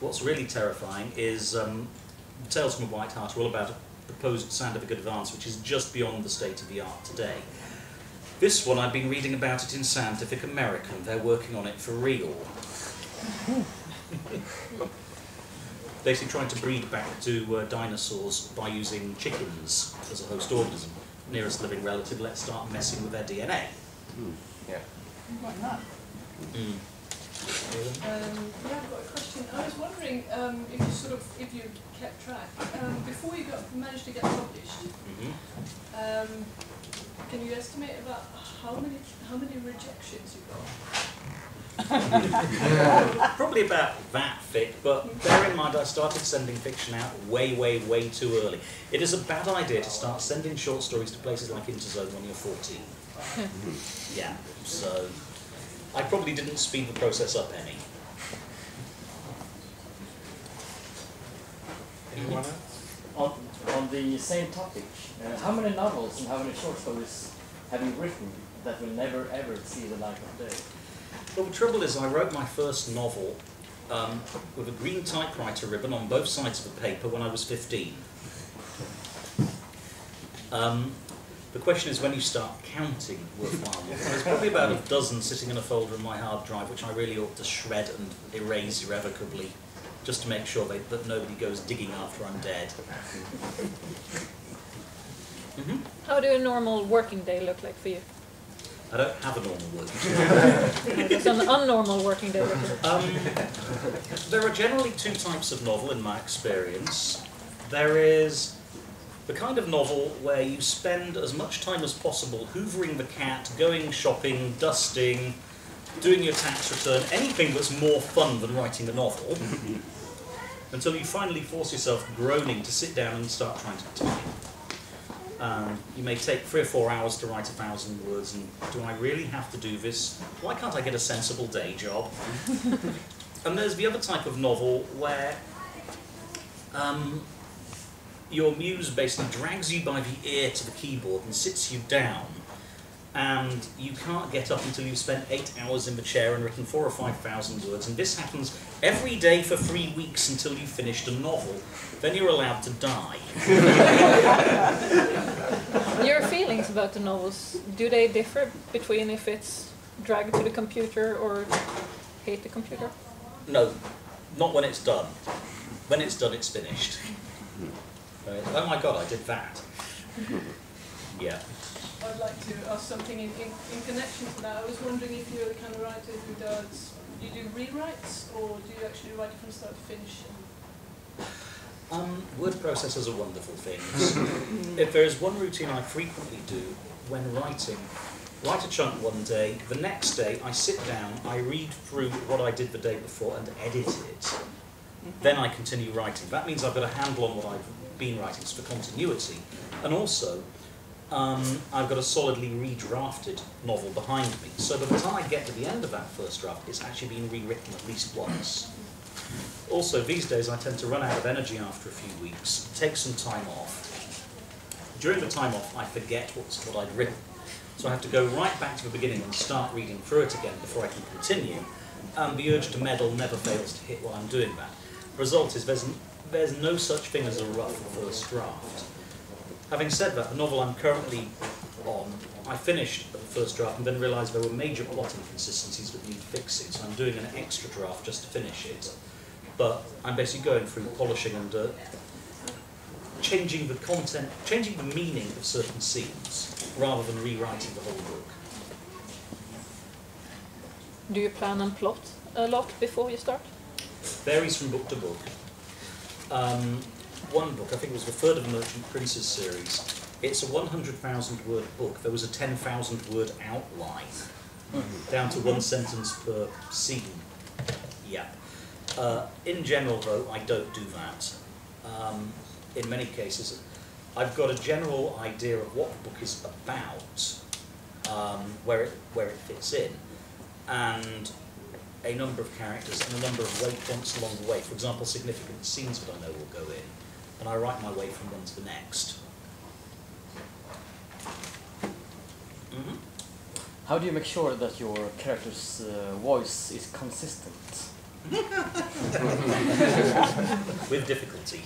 What's really terrifying is Tales from a White Heart are all about a proposed scientific advance which is just beyond the state of the art today. This one, I've been reading about it in Scientific American. They're working on it for real. Basically trying to breed back to dinosaurs by using chickens as a host organism. Nearest living relative, let's start messing with their DNA. Yeah. Like that. Yeah, I've got a question. I was wondering if you kept track before you managed to get published. Can you estimate about how many rejections you got? Probably about that thick, but bear in mind I started sending fiction out way, way, way too early. It is a bad idea to start sending short stories to places like Interzone when you're 14. Yeah, so I probably didn't speed the process up any. Anyone else? On the same topic, how many novels and how many short stories have you written that will never ever see the light of day? Well, the trouble is I wrote my first novel with a green typewriter ribbon on both sides of the paper when I was 15. The question is when you start counting worthwhile novels. There's probably about a dozen sitting in a folder in my hard drive which I really ought to shred and erase irrevocably just to make sure that nobody goes digging after I'm dead. How do a normal working day look like for you? I don't have a normal working day. It's an unnormal working day look like. There are generally two types of novel in my experience. There is the kind of novel where you spend as much time as possible hoovering the cat, going shopping, dusting, doing your tax return, anything that's more fun than writing a novel, until you finally force yourself groaning to sit down and start trying to type. You may take 3 or 4 hours to write 1,000 words, and do I really have to do this? Why can't I get a sensible day job? And there's the other type of novel where your muse basically drags you by the ear to the keyboard and sits you down, and you can't get up until you've spent 8 hours in the chair and written 4,000 or 5,000 words, and this happens every day for 3 weeks until you've finished a novel. Then you're allowed to die. Your feelings about the novels, do they differ between if it's dragged to the computer or hate the computer? No, not when it's done. When it's done, it's finished. Oh my god, I did that. Yeah. I'd like to ask something in connection to that. I was wondering if you're the kind of writer who does, do you do rewrites, or do you actually write it from start to finish? Word processors are wonderful things. If there is one routine I frequently do when writing, write a chunk one day, the next day I sit down, I read through what I did the day before and edit it. Then I continue writing. That means I've got a handle on what I've been writing for continuity. And also, I've got a solidly redrafted novel behind me. So by the time I get to the end of that first draft, it's actually been rewritten at least once. Also, these days I tend to run out of energy after a few weeks, take some time off. During the time off, I forget what I'd written. So I have to go right back to the beginning and start reading through it again before I can continue. And the urge to meddle never fails to hit while I'm doing that. The result is there's no such thing as a rough first draft. Having said that, the novel I'm currently on, I finished the first draft and then realised there were major plot inconsistencies that need fixing, so I'm doing an extra draft just to finish it. But I'm basically going through polishing and changing the content, changing the meaning of certain scenes, rather than rewriting the whole book. Do you plan and plot a lot before you start? Varies from book to book. One book, I think it was the third of the Merchant Princes series, it's a 100,000 word book. There was a 10,000 word outline, down to 1 sentence per scene. Yeah. In general, though, I don't do that. In many cases, I've got a general idea of what the book is about, where it fits in, and a number of characters and a number of waypoints along the way. For example, significant scenes that I know will go in, and I write my way from one to the next. How do you make sure that your character's voice is consistent? With difficulty.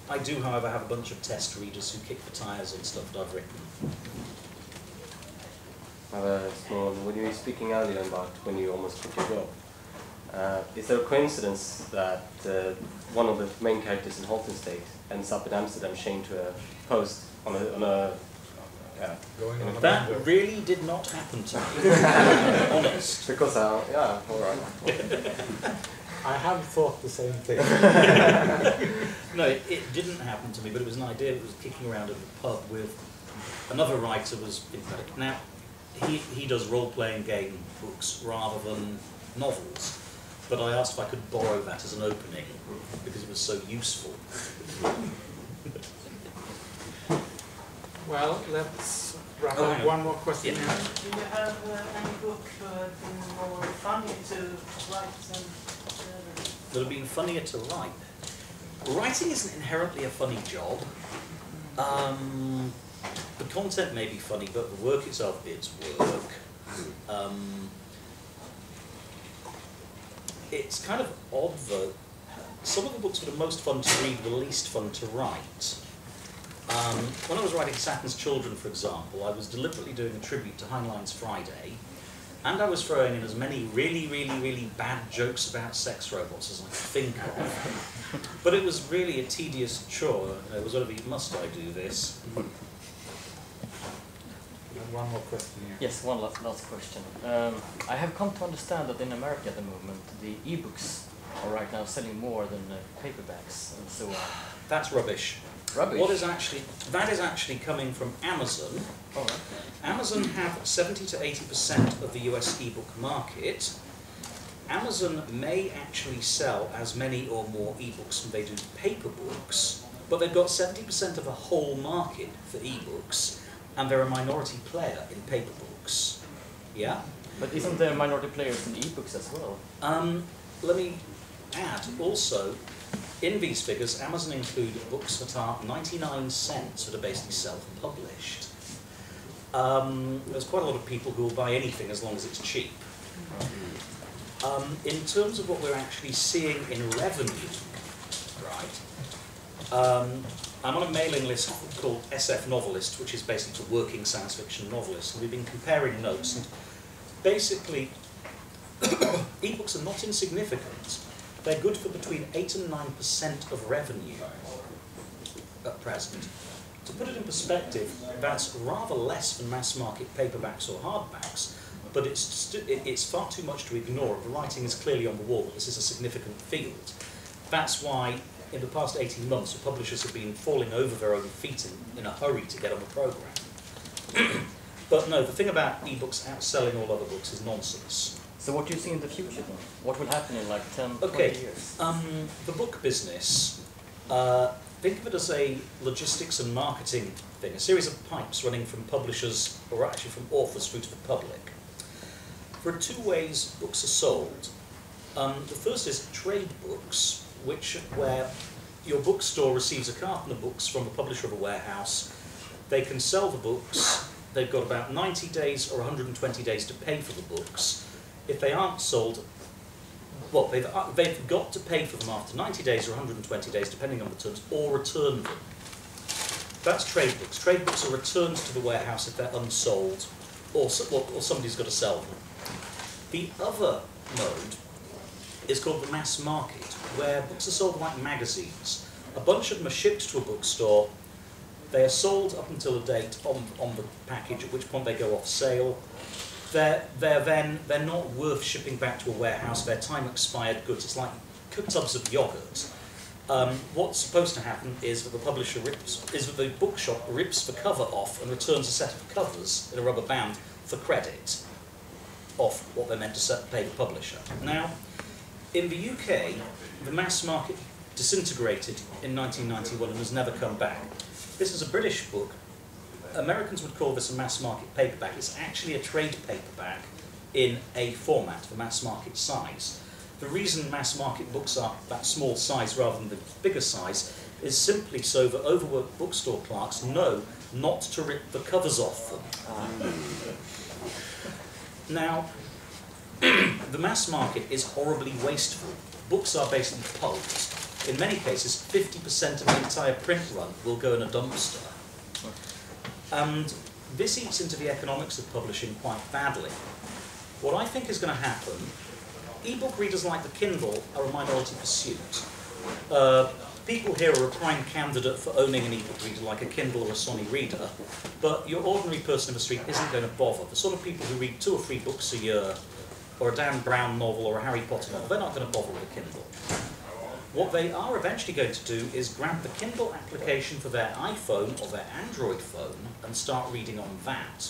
I do, however, have a bunch of test readers who kick the tires on stuff that I've written. I have a small, when you were speaking earlier about when you almost quit your job, is there a coincidence that one of the main characters in Halton State ends up in Amsterdam chained to a post on a Going on That about really did not happen to me. Honest. because yeah, all right. I have thought the same thing. No, it didn't happen to me, but it was an idea that was kicking around at the pub with another writer was in fact. Now, he does role-playing game books rather than novels, but I asked if I could borrow that as an opening because it was so useful. Well, let's wrap Oh, up. hang on. One more question Yeah. here. Do you have any book been more funny to write than That have been funnier to write. Writing isn't inherently a funny job. The content may be funny, but the work itself is work. It's kind of odd though. Some of the books that are most fun to read were least fun to write. When I was writing Saturn's Children, for example, I was deliberately doing a tribute to Heinlein's Friday, and I was throwing in as many really bad jokes about sex robots as I could think of. But it was really a tedious chore. It was sort of, must I do this? And one more question here. Yes, one last question. I have come to understand that in America at the moment, the e-books are right now selling more than paperbacks and so on. That's rubbish. Rubbish? That is actually coming from Amazon. All right. Amazon have 70 to 80% of the US ebook market. Amazon may actually sell as many or more ebooks than they do paper books, but they've got 70% of the whole market for ebooks, and they're a minority player in paper books. Yeah? But isn't there minority players in ebooks as well? Let me add also, in these figures, Amazon include books that are 99 cents that are basically self-published. There's quite a lot of people who will buy anything as long as it's cheap. In terms of what we're actually seeing in revenue, right, I'm on a mailing list called SF Novelist, which is basically to working science fiction novelists, and we've been comparing notes, and basically, ebooks are not insignificant. They're good for between 8 and 9% of revenue at present. To put it in perspective, that's rather less than mass market paperbacks or hardbacks, but it's far too much to ignore. The writing is clearly on the wall that this is a significant field. That's why in the past 18 months, the publishers have been falling over their own feet in a hurry to get on the program. But no, the thing about ebooks outselling all other books is nonsense. So what do you see in the future then? What will happen in like 10, Okay. 20 years? The book business, think of it as a logistics and marketing thing, a series of pipes running from publishers, or actually from authors through to the public. There are two ways books are sold. The first is trade books, where your bookstore receives a carton of books from the publisher of a warehouse. They can sell the books. They've got about 90 days or 120 days to pay for the books. If they aren't sold, well, they've got to pay for them after 90 days or 120 days, depending on the terms, or return them. That's trade books. Trade books are returned to the warehouse if they're unsold, or somebody's got to sell them. The other mode is called the mass market, where books are sold like magazines. A bunch of them are shipped to a bookstore. They are sold up until a date on the package, at which point they go off sale. They're not worth shipping back to a warehouse. They're time-expired goods. It's like tubs of yogurt. What's supposed to happen is that the bookshop rips the cover off and returns a set of covers in a rubber band for credit off what they're meant to pay the publisher. Now, in the UK, the mass market disintegrated in 1991 and has never come back. This is a British book. Americans would call this a mass market paperback. It's actually a trade paperback in a format, the mass market size. The reason mass market books are that small size rather than the bigger size is simply so that overworked bookstore clerks know not to rip the covers off them. Now, the mass market is horribly wasteful. Books are basically pulp. In many cases, 50% of the entire print run will go in a dumpster. And this eats into the economics of publishing quite badly. What I think is going to happen, e-book readers like the Kindle are a minority pursuit. People here are a prime candidate for owning an e-book reader like a Kindle or a Sony reader, but your ordinary person in the street isn't going to bother. The sort of people who read 2 or 3 books a year, or a Dan Brown novel or a Harry Potter novel, they're not going to bother with a Kindle. What they are eventually going to do is grab the Kindle application for their iPhone or their Android phone and start reading on that.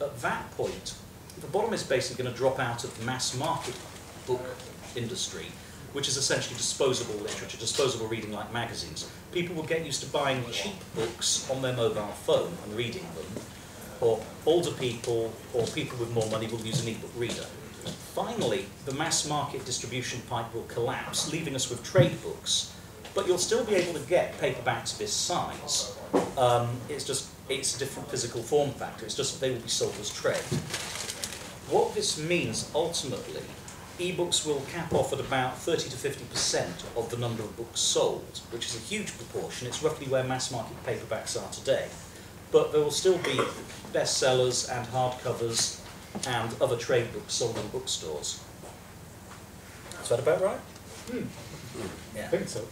At that point, the bottom is basically going to drop out of the mass market book industry, which is essentially disposable literature, disposable reading like magazines. People will get used to buying cheap books on their mobile phone and reading them, or older people or people with more money will use an e-book reader. Finally, the mass market distribution pipe will collapse, leaving us with trade books, but you'll still be able to get paperbacks this size. It's a different physical form factor, it's just that they will be sold as trade. What this means ultimately, e-books will cap off at about 30 to 50% of the number of books sold, which is a huge proportion. It's roughly where mass market paperbacks are today. But there will still be bestsellers and hardcovers and other trade books sold in bookstores. Is that about right? I think so.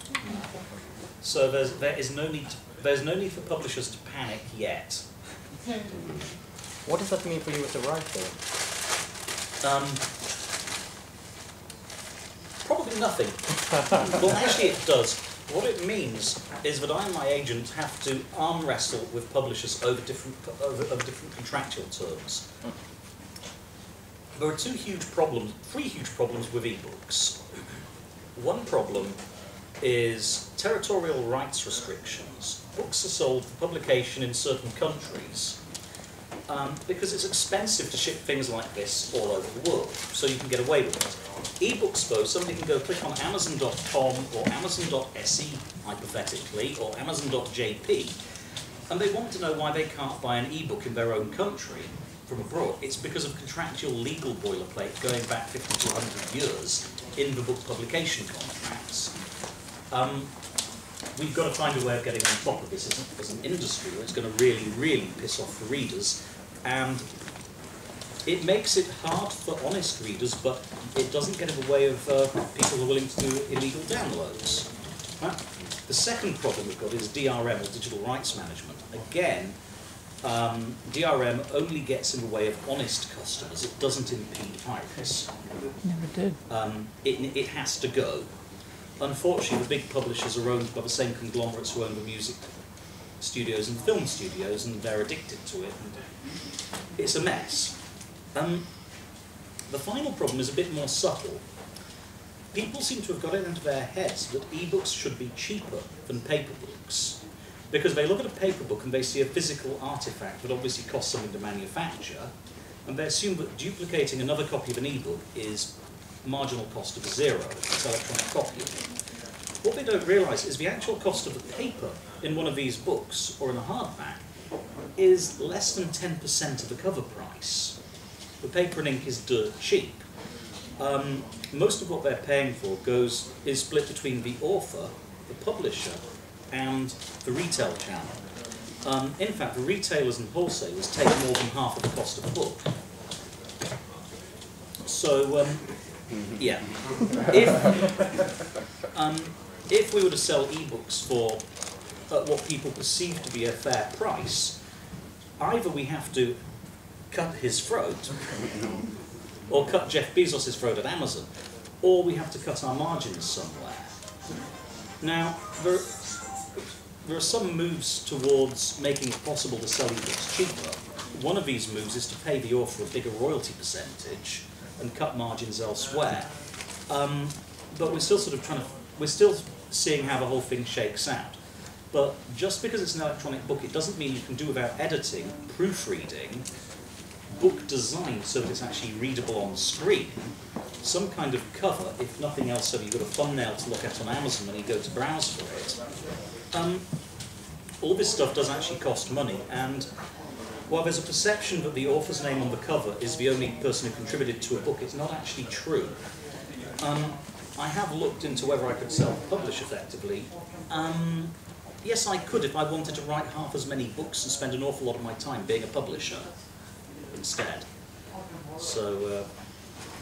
So there's no need for publishers to panic yet. What does that mean for you as a writer? Probably nothing. Well, actually it does. What it means is that I and my agent have to arm wrestle with publishers over different contractual terms. There are three huge problems with ebooks. One problem is territorial rights restrictions. Books are sold for publication in certain countries because it's expensive to ship things like this all over the world, so you can get away with it. Ebooks, though, somebody can go click on Amazon.com or Amazon.se, hypothetically, or Amazon.jp, and they want to know why they can't buy an ebook in their own country from abroad. It's because of contractual legal boilerplate going back 50 to 100 years in the book publication contracts. We've got to find a way of getting on top of this as an industry, or it's going to really, really piss off the readers. And it makes it hard for honest readers, but it doesn't get in the way of people who are willing to do illegal downloads. Right? The second problem we've got is DRM, or digital rights management. Again, DRM only gets in the way of honest customers. It doesn't impede pirates. Never did. It has to go. Unfortunately, the big publishers are owned by the same conglomerates who own the music studios and film studios, and they're addicted to it. And it's a mess. The final problem is a bit more subtle. People seem to have got it into their heads that ebooks should be cheaper than paper books, because they look at a paper book and they see a physical artifact that obviously costs something to manufacture, and they assume that duplicating another copy of an ebook is marginal cost of 0. It's electronic copying. What they don't realise is the actual cost of the paper in one of these books, or in a hardback, is less than 10% of the cover price. The paper and ink is dirt cheap. Most of what they're paying for is split between the author, the publisher, and the retail channel. In fact, the retailers and wholesalers take more than half of the cost of a book. So, yeah. If we were to sell ebooks for what people perceive to be a fair price, either we have to cut his throat, or cut Jeff Bezos' throat at Amazon, or we have to cut our margins somewhere. Now, there are some moves towards making it possible to sell ebooks cheaper. One of these moves is to pay the author a bigger royalty percentage and cut margins elsewhere. But we're still we're still seeing how the whole thing shakes out. But just because it's an electronic book, it doesn't mean you can do without editing, proofreading, book design so that it's actually readable on screen, some kind of cover, if nothing else, so you've got a thumbnail to look at on Amazon when you go to browse for it. All this stuff does actually cost money, and While there's a perception that the author's name on the cover is the only person who contributed to a book, it's not actually true. I have looked into whether I could self-publish effectively. Yes, I could if I wanted to write half as many books and spend an awful lot of my time being a publisher instead. So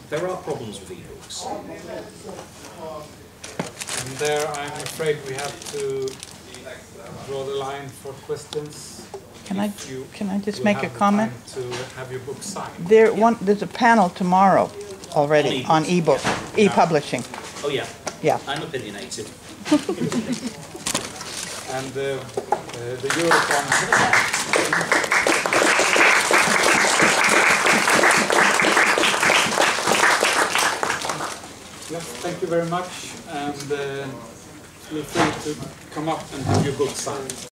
there are problems with e-books. And there, I'm afraid we have to draw the line for questions. Can I just make a comment? To have your book signed. There's a panel tomorrow already on e-book, e-publishing. Oh yeah. Yeah. I'm opinionated. And the Eurocon. Yes, thank you very much, and feel free to come up and have your book signed.